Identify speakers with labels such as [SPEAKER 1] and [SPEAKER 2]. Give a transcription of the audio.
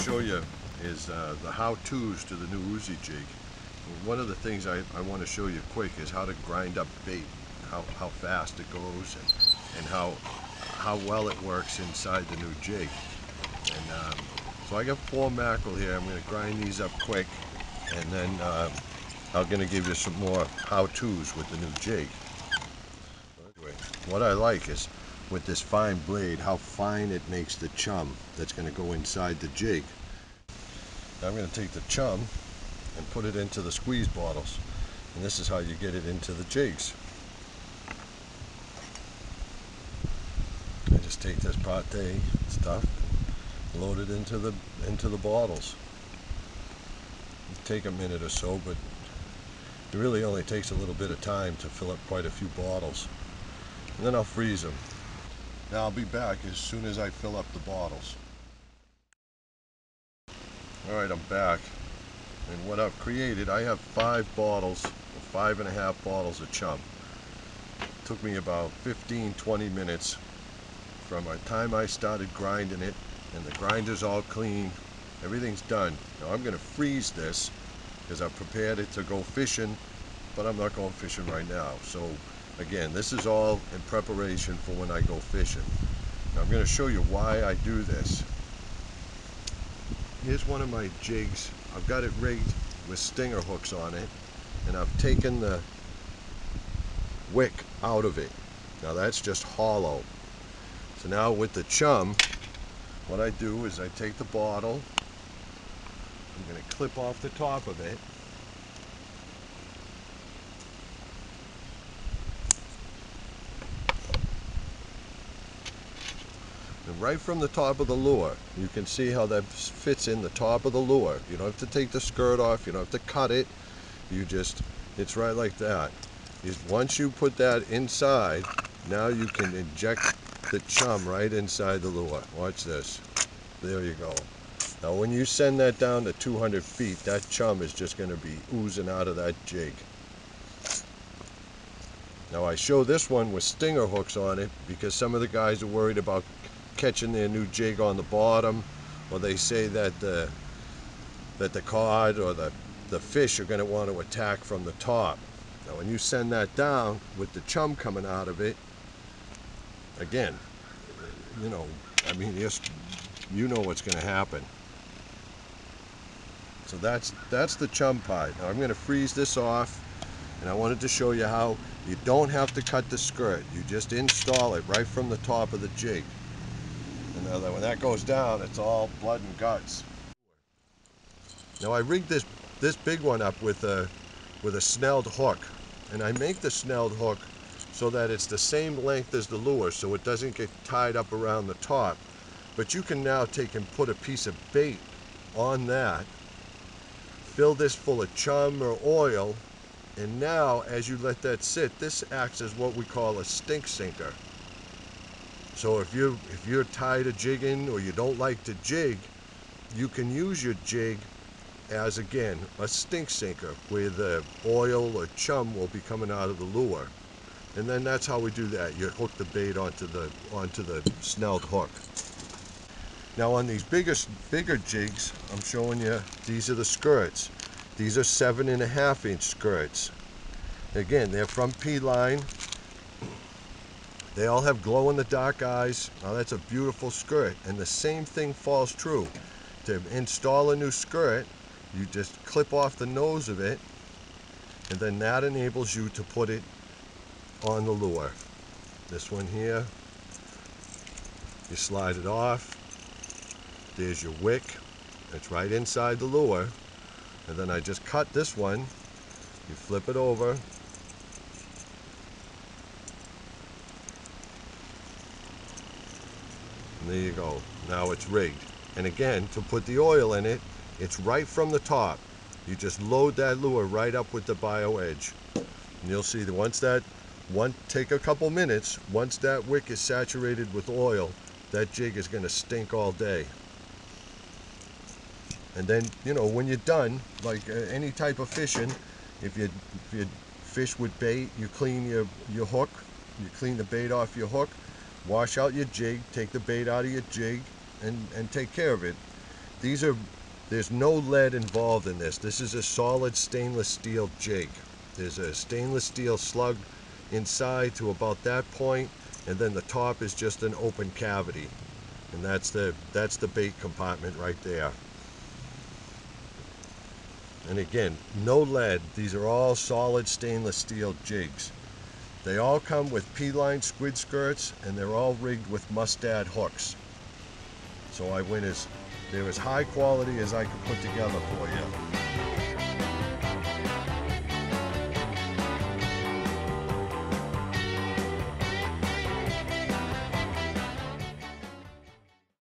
[SPEAKER 1] show you is the how-tos to the new OOZZIE Jig. One of the things I want to show you quick is how to grind up bait, how fast it goes, and how well it works inside the new jig. And so I got 4 mackerel here. I'm going to grind these up quick, and then I'm going to give you some more how-tos with the new jig. Anyway, what I like is with this fine blade, how fine it makes the chum that's going to go inside the jig. Now I'm going to take the chum and put it into the squeeze bottles, and this is how you get it into the jigs. I just take this pate stuff and load it into the bottles. It'll take a minute or so, but it really only takes a little bit of time to fill up quite a few bottles, and then I'll freeze them. Now I'll be back as soon as I fill up the bottles. Alright, I'm back, and what I've created, I have 5 bottles, or 5.5 bottles of chum. It took me about 15-20 minutes from the time I started grinding it, and the grinder's all clean, everything's done. Now I'm going to freeze this because I've prepared it to go fishing, but I'm not going fishing right now. So again, this is all in preparation for when I go fishing. Now I'm going to show you why I do this. Here's one of my jigs. I've got it rigged with stinger hooks on it, and I've taken the wick out of it. Now that's just hollow. So now with the chum, what I do is I take the bottle, I'm going to clip off the top of it, and right from the top of the lure, you can see how that fits in the top of the lure. You don't have to take the skirt off, you don't have to cut it, it's right like that. Once you put that inside, now you can inject the chum right inside the lure. Watch this. There you go. Now when you send that down to 200 feet, that chum is just going to be oozing out of that jig. Now I show this one with stinger hooks on it because some of the guys are worried about catching their new jig on the bottom, or they say that the cod or the fish are going to want to attack from the top. Now when you send that down with the chum coming out of it, again, you know, I mean, you know what's going to happen. So that's the chum part. Now I'm going to freeze this off, and I wanted to show you how you don't have to cut the skirt. You just install it right from the top of the jig. And now when that goes down, it's all blood and guts. Now I rigged this big one up with a snelled hook, and I make the snelled hook so that it's the same length as the lure, so it doesn't get tied up around the top. But you can now take and put a piece of bait on that, fill this full of chum or oil, and now as you let that sit, this acts as what we call a stink sinker. So if you're tired of jigging or you don't like to jig, you can use your jig as, again, a stink sinker where the oil or chum will be coming out of the lure. And then that's how we do that. You hook the bait onto the snelled hook. Now on these bigger jigs, I'm showing you, these are the skirts. These are 7.5-inch skirts. Again, they're from P-Line. They all have glow-in-the-dark eyes. Now that's a beautiful skirt. And the same thing falls true. To install a new skirt, you just clip off the nose of it, and then that enables you to put it on the lure. This one here, you slide it off. There's your wick. It's right inside the lure. And then I just cut this one. You flip it over. And there you go. Now it's rigged. And again, to put the oil in it, it's right from the top. You just load that lure right up with the bio edge. And you'll see that take a couple minutes, once that wick is saturated with oil, that jig is going to stink all day. And then, you know, when you're done, like any type of fishing, if you fish with bait, you clean your hook, you clean the bait off your hook, wash out your jig, take the bait out of your jig, and take care of it. there's no lead involved in this. This is a solid stainless steel jig. There's a stainless steel slug inside to about that point, and then the top is just an open cavity, and that's the bait compartment right there. And again, no lead. These are all solid stainless steel jigs. They all come with P-line squid skirts, and they're all rigged with mustad hooks. So they're as high quality as I could put together for you.